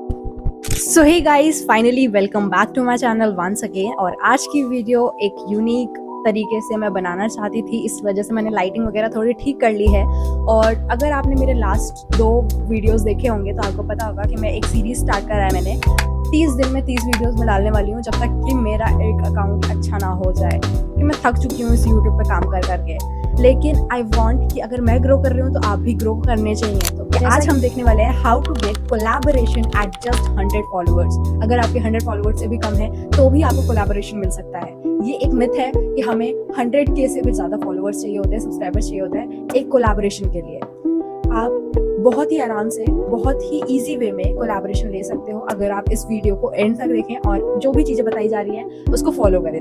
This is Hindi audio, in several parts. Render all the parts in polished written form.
So hey guys, finally welcome back to my channel once again. और आज की वीडियो एक यूनिक तरीके से मैं बनाना चाहती थी, इस वजह से मैंने लाइटिंग वगैरह थोड़ी ठीक कर ली है। और अगर आपने मेरे लास्ट 2 वीडियोस देखे होंगे तो आपको पता होगा कि मैं एक सीरीज स्टार्ट करा है मैंने। 30 दिन में 30 वीडियोस में डालने वाली हूँ, जब तक कि मेरा एक अकाउंट अच्छा ना हो जाए, कि मैं थक चुकी हूँ इस यूट्यूब पे काम कर करके। लेकिन आई वांट कि अगर मैं ग्रो कर रही हूँ तो आप भी ग्रो करने चाहिए। तो आज हम देखने वाले हैं how to get collaboration at just 100 followers. अगर आपके 100 फॉलोअर्स से भी कम है तो भी आपको कोलैबोरेशन मिल सकता है। ये एक मिथ है कि हमें 100K से भी ज्यादा फॉलोअर्स चाहिए होते हैं, सब्सक्राइबर्स चाहिए होते हैं एक कोलैबोरेशन के लिए। आप बहुत ही आराम से, बहुत ही इजी वे में कोलैबोरेशन ले सकते हो अगर आप इस वीडियो को एंड तक देखें और जो भी चीजें बताई जा रही हैं उसको फॉलो करें।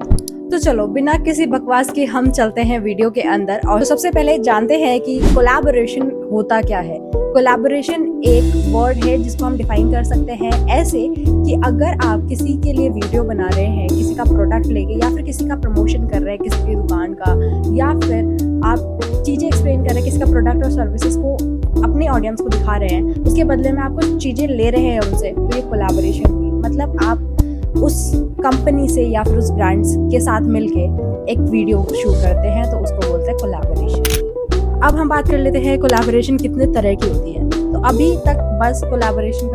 तो चलो बिना किसी बकवास के हम चलते हैं वीडियो के अंदर। और सबसे पहले जानते हैं कि कोलैबोरेशन होता क्या है। कोलैबोरेशन एक वर्ड है जिसको हम डिफाइन कर सकते हैं ऐसे कि अगर आप किसी के लिए वीडियो बना रहे हैं, किसी का प्रोडक्ट लेके, या फिर किसी का प्रमोशन कर रहे हैं किसी की दुकान का, या फिर आप चीजें एक्सप्लेन कर रहे हैं किसी का प्रोडक्ट और सर्विसेज को अपने ऑडियंस को दिखा रहे हैं, उसके बदले में आप कुछ चीजें ले रहे हैं उनसे, तो ये कोलैबोरेशन हुई। मतलब आप उस कंपनी से या फिर उस ब्रांड्स के साथ मिलके एक वीडियो शूट करते हैं, तो उसको बोलते हैं कोलैबोरेशन। अब हम बात कर लेते हैं कोलैबोरेशन कितने तरह की होती है। तो अभी तक बस कोलैबोरेशन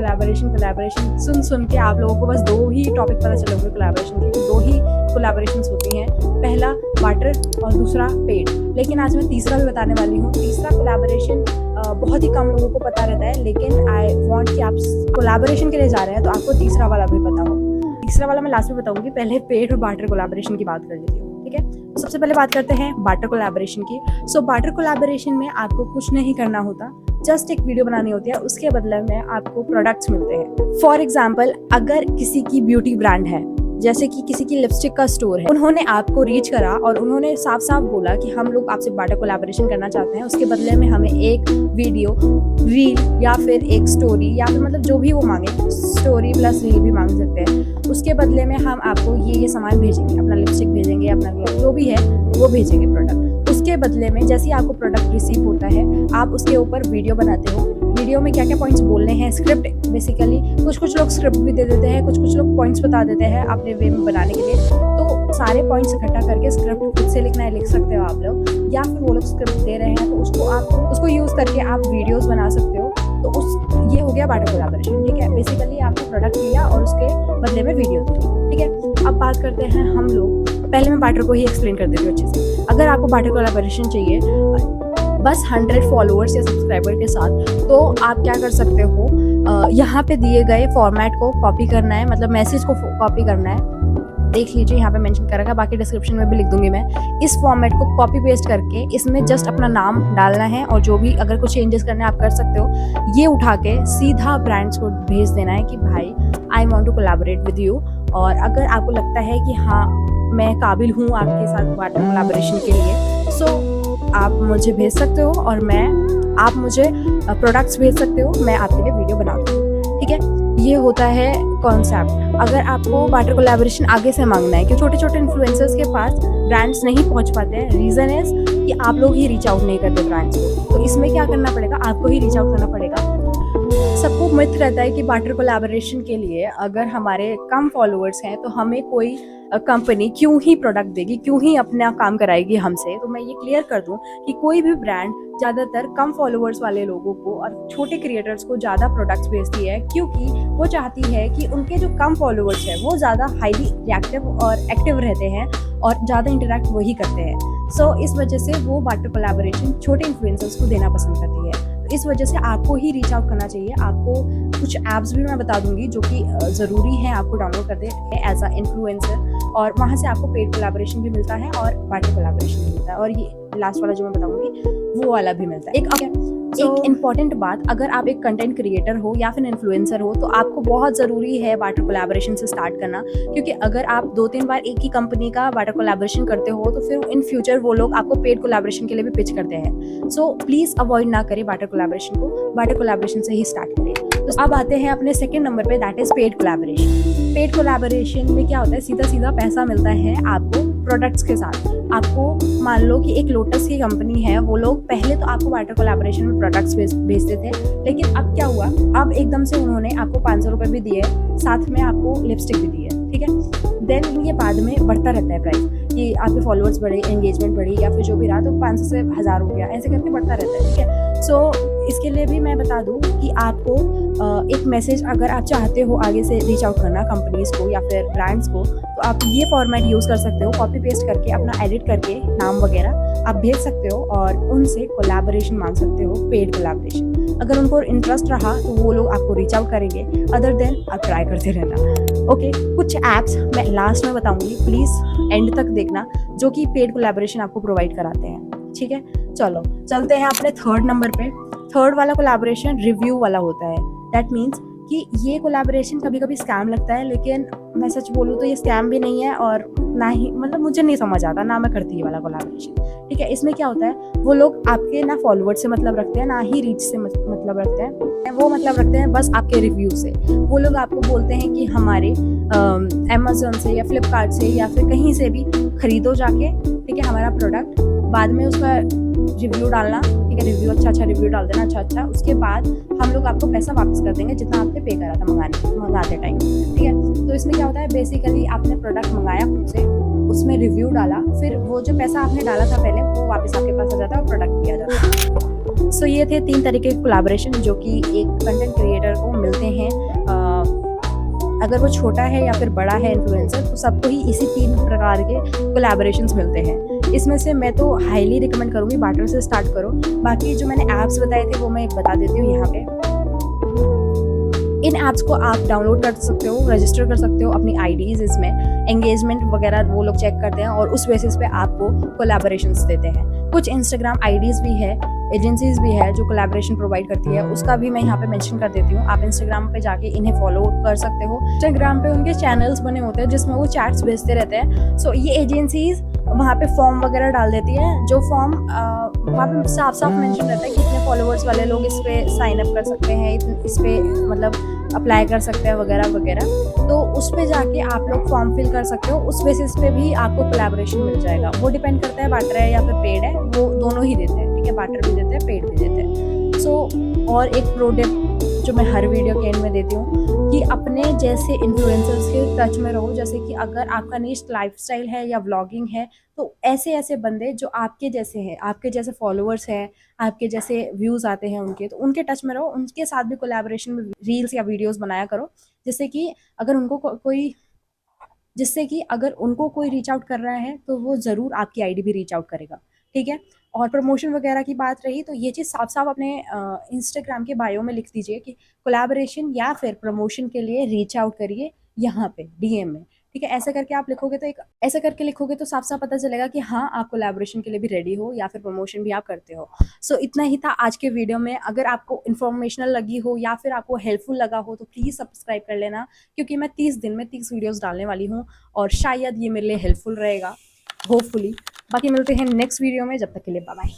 सुन के आप लोगों को बस 2 ही टॉपिक पता चले होंगे कोलैबोरेशन के। 2 ही कोलैबोरेशंस होती हैं, पहला बार्टर और दूसरा पेड। लेकिन आज मैं तीसरा भी बताने वाली हूँ। तीसरा कोलैबोरेशन बहुत ही कम लोगों को पता रहता है, लेकिन आई वांट कि आप कोलैबोरेशन के लिए जा रहे हैं तो आपको तीसरा वाला भी पता हो। तीसरा वाला मैं लास्ट में बताऊंगी, पहले पेड और बार्टर कोलैबोरेशन की बात कर लेती हूँ, ठीक है। सबसे पहले बात करते हैं बार्टर कोलैबोरेशन की। सो बार्टर कोलैबोरेशन में आपको कुछ नहीं करना होता, जस्ट एक वीडियो बनानी होती है, उसके बदले में आपको प्रोडक्ट्स मिलते हैं। फॉर एग्जाम्पल, अगर किसी की ब्यूटी ब्रांड है, जैसे कि किसी की लिपस्टिक का स्टोर है, उन्होंने आपको रीच करा और उन्होंने साफ साफ बोला कि हम लोग आपसे बार्टर कोलैबोरेशन करना चाहते हैं, उसके बदले में हमें एक वीडियो, रील या फिर एक स्टोरी, या फिर मतलब जो भी वो मांगे, स्टोरी प्लस रील भी मांग सकते हैं, उसके बदले में हम आपको ये सामान भेजेंगे, अपना लिपस्टिक भेजेंगे, अपना जो भी है वो भेजेंगे प्रोडक्ट। उसके बदले में जैसे ही आपको प्रोडक्ट रिसीव होता है, आप उसके ऊपर वीडियो बनाते हो। वीडियो में क्या क्या पॉइंट्स बोलने हैं, स्क्रिप्ट बेसिकली, कुछ लोग स्क्रिप्ट भी दे देते हैं, कुछ लोग पॉइंट्स बता देते हैं अपने वे में बनाने के लिए। तो सारे पॉइंट्स इकट्ठा करके स्क्रिप्ट खुद से लिखना है, लिख सकते हो आप लोग, या फिर वो लोग स्क्रिप्ट दे रहे हैं तो उसको यूज करके आप वीडियोस बना सकते हो। तो ये हो गया बार्टर कोलैबोरेशन, ठीक है। बेसिकली आपने प्रोडक्ट लिया और उसके बदले में वीडियो दी, ठीक है। अब बात करते हैं हम लोग, पहले मैं बार्टर को ही एक्सप्लेन कर देती हूँ अच्छे से। अगर आपको बार्टर कोलैबोरेशन चाहिए बस 100 फॉलोअर्स या सब्सक्राइबर के साथ, तो आप क्या कर सकते हो, यहाँ पे दिए गए फॉर्मेट को कॉपी करना है, मतलब मैसेज को कॉपी करना है। देख लीजिए यहाँ पे मेंशन कर रखा है, बाकी डिस्क्रिप्शन में भी लिख दूंगी मैं। इस फॉर्मेट को कॉपी पेस्ट करके इसमें जस्ट अपना नाम डालना है, और जो भी अगर कुछ चेंजेस करने आप कर सकते हो। ये उठा के सीधा ब्रांड्स को भेज देना है कि भाई I want to collaborate with you. और अगर आपको लगता है कि हाँ मैं काबिल हूँ आपके साथ बार्टर कोलैबोरेशन के लिए, सो आप मुझे भेज सकते हो और आप मुझे प्रोडक्ट्स भेज सकते हो, मैं आपके लिए वीडियो बना दूँ, ठीक है। ये होता है कॉन्सेप्ट। अगर आपको बार्टर कोलैबोरेशन आगे से मांगना है, क्योंकि छोटे छोटे इन्फ्लुएंसर्स के पास ब्रांड्स नहीं पहुंच पाते हैं, रीजन इज कि आप लोग ही रीच आउट नहीं करते ब्रांड्स को। तो इसमें क्या करना पड़ेगा, आपको ही रीच आउट करना पड़ेगा। सबको मिथ रहता है कि बार्टर कोलैबोरेशन के लिए अगर हमारे कम फॉलोअर्स हैं तो हमें कोई कंपनी क्यों ही प्रोडक्ट देगी, क्यों ही अपना काम कराएगी हमसे। तो मैं ये क्लियर कर दूं कि कोई भी ब्रांड ज़्यादातर कम फॉलोअर्स वाले लोगों को और छोटे क्रिएटर्स को ज़्यादा प्रोडक्ट्स भेजती है, क्योंकि वो चाहती है कि उनके जो कम फॉलोअर्स हैं वो ज़्यादा हाईली रिएक्टिव और एक्टिव रहते हैं और ज़्यादा इंटरेक्ट वही करते हैं। सो इस वजह से वो बार्टर कोलैबोरेशन छोटे इन्फ्लुएंसर्स को देना पसंद करती है। इस वजह से आपको ही रीच आउट करना चाहिए। आपको कुछ ऐप्स भी मैं बता दूंगी जो कि ज़रूरी है आपको डाउनलोड कर दे एज अ इन्फ्लुएंसर, और वहाँ से आपको पेड कोलैबोरेशन भी मिलता है और बार्टर कोलैबोरेशन भी मिलता है, और ये लास्ट वाला जो मैं बताऊंगी वो वाला भी मिलता है। एक इम्पॉर्टेंट बात, अगर आप एक कंटेंट क्रिएटर हो या फिर इन्फ्लुएंसर हो तो आपको बहुत ज़रूरी है बार्टर कोलैबोरेशन से स्टार्ट करना, क्योंकि अगर आप 2-3 बार एक ही कंपनी का बार्टर कोलैबोरेशन करते हो तो फिर इन फ्यूचर वो लोग आपको पेड कोलैबोरेशन के लिए भी पिच करते हैं। सो प्लीज़ अवॉइड ना करें बार्टर कोलैबोरेशन को, बार्टर कोलैबोरेशन से ही स्टार्ट करें। तो अब आते हैं अपने सेकंड नंबर पे, that is paid collaboration. Paid collaboration में क्या होता है, सीधा सीधा पैसा मिलता है आपको प्रोडक्ट्स के साथ। आपको मान लो कि एक लोटस की कंपनी है, वो लोग पहले तो आपको बार्टर कोलैबोरेशन में प्रोडक्ट्स भेजते थे, लेकिन अब क्या हुआ, अब एकदम से उन्होंने आपको 500 रुपये भी दिए, साथ में आपको लिपस्टिक भी दी है, ठीक है। देन ये बाद में बढ़ता रहता है प्राइस, कि आपके फॉलोअर्स बढ़े, एंगेजमेंट बढ़ी या फिर जो भी रहा, तो 500 से 1000 हो गया, ऐसे करके बढ़ता रहता है, ठीक है। सो इसके लिए भी मैं बता दूं कि आपको एक मैसेज अगर आप चाहते हो आगे से रीच आउट करना कंपनीज़ को या फिर ब्रांड्स को, तो आप ये फॉर्मेट यूज़ कर सकते हो, कॉपी पेस्ट करके अपना एडिट करके नाम वगैरह आप भेज सकते हो और उनसे कोलैबोरेशन मांग सकते हो, पेड कोलैबोरेशन। अगर उनको इंटरेस्ट रहा तो वो लोग आपको रीच आउट करेंगे, अदर देन आप ट्राई करते रहना। ओके, कुछ ऐप्स मैं लास्ट में बताऊंगी, प्लीज़ एंड तक देखना, जो कि पेड कोलैबोरेशन आपको प्रोवाइड कराते हैं, ठीक है। चलो चलते हैं अपने थर्ड नंबर पे। थर्ड वाला कोलैबोरेशन रिव्यू वाला होता है। दैट मीन्स कि ये कोलैबोरेशन कभी कभी स्कैम लगता है, लेकिन मैं सच बोलूँ तो ये स्कैम भी नहीं है और ना ही, मतलब मुझे नहीं समझ आता, ना मैं करती ये वाला कोलैबोरेशन, ठीक है। इसमें क्या होता है, वो लोग आपके ना फॉलोअर से मतलब रखते हैं, ना ही रीच से मतलब रखते हैं, वो मतलब रखते हैं बस आपके रिव्यू से। वो लोग आपको बोलते हैं कि हमारे अमेज़न से या फ्लिपकार्ट से या फिर कहीं से भी खरीदो जाके, ठीक है, हमारा प्रोडक्ट, बाद में उसका रिव्यू डालना, ठीक है, रिव्यू अच्छा रिव्यू डाल देना, अच्छा, उसके बाद हम लोग आपको पैसा वापस कर देंगे जितना आपने पे करा था मंगाते टाइम, ठीक है। तो इसमें क्या होता है, बेसिकली आपने प्रोडक्ट मंगाया खुद से, उसमें रिव्यू डाला, फिर वो जो पैसा आपने डाला था पहले वो वापस आपके पास आ जाता है और प्रोडक्ट दिया जाता है। सो ये थे 3 तरीके के कोलैबोरेशन जो कि एक कंटेंट क्रिएटर को मिलते हैं। अगर वो छोटा है या फिर बड़ा है इन्फ्लुएंसर, तो सबको ही इसी 3 प्रकार के कोलैबोरेशंस मिलते हैं। इसमें से मैं तो हाईली रिकमेंड करूँगी बार्टर से स्टार्ट करो। बाकी जो मैंने ऐप्स बताए थे वो मैं बता देती हूँ यहाँ पे। इन ऐप्स को आप डाउनलोड कर सकते हो, रजिस्टर कर सकते हो अपनी आईडीज़, इसमें एंगेजमेंट वगैरह वो लोग चेक करते हैं और उस बेसिस पे आपको कोलैबोरेशंस देते हैं। कुछ इंस्टाग्राम आईडीज़ भी है, एजेंसीज भी है जो कोलैबोरेशन प्रोवाइड करती है, उसका भी मैं यहाँ पे मेंशन कर देती हूँ। आप इंस्टाग्राम पे जाके इन्हें फॉलो कर सकते हो। इंस्टाग्राम पे उनके चैनल्स बने होते हैं जिसमें वो चैट्स भेजते रहते हैं। सो ये एजेंसीज वहाँ पे फॉर्म वगैरह डाल देती है, जो फॉर्म वहाँ पे साफ साफ मेंशन रहता है कि इतने फॉलोअर्स वाले लोग इस पे साइन अप कर सकते हैं, इस पे मतलब अप्लाई कर सकते हैं वगैरह वगैरह। तो उस पे जाके आप लोग फॉर्म फिल कर सकते हो, उस बेसिस पे भी आपको कोलैबोरेशन मिल जाएगा। वो डिपेंड करता है बार्टर है या फिर पेड है, वो दोनों ही देते हैं, ठीक है, बार्टर भी देते हैं, पेड भी देते हैं। सो और एक प्रो टिप जो मैं हर वीडियो के एंड में देती हूँ कि अपने जैसे इन्फ्लुएंसर्स के टच में रहो। जैसे कि अगर आपका नीश लाइफस्टाइल है या व्लॉगिंग है, तो ऐसे ऐसे बंदे जो आपके जैसे हैं, आपके जैसे फॉलोअर्स हैं, आपके जैसे व्यूज़ आते हैं उनके, तो उनके टच में रहो, उनके साथ भी कोलैबोरेशन में रील्स या वीडियोस बनाया करो, जिससे कि अगर उनको कोई रीच आउट कर रहा है तो वो ज़रूर आपकी आईडी भी रीच आउट करेगा, ठीक है। और प्रमोशन वगैरह की बात रही तो ये चीज़ साफ साफ अपने इंस्टाग्राम के बायो में लिख दीजिए कि कोलैबोरेशन या फिर प्रमोशन के लिए रीच आउट करिए यहाँ पे डीएम में, ठीक है। ऐसा करके लिखोगे तो साफ साफ पता चलेगा कि हाँ, आप कोलैबोरेशन के लिए भी रेडी हो या फिर प्रमोशन भी आप करते हो। सो इतना ही था आज के वीडियो में। अगर आपको इन्फॉर्मेशनल लगी हो या फिर आपको हेल्पफुल लगा हो तो प्लीज़ सब्सक्राइब कर लेना, क्योंकि मैं 30 दिन में 30 वीडियोस डालने वाली हूँ और शायद ये मेरे लिए हेल्पफुल रहेगा, होपफुली। बाकी मिलते हैं नेक्स्ट वीडियो में, जब तक के लिए बाय बाय।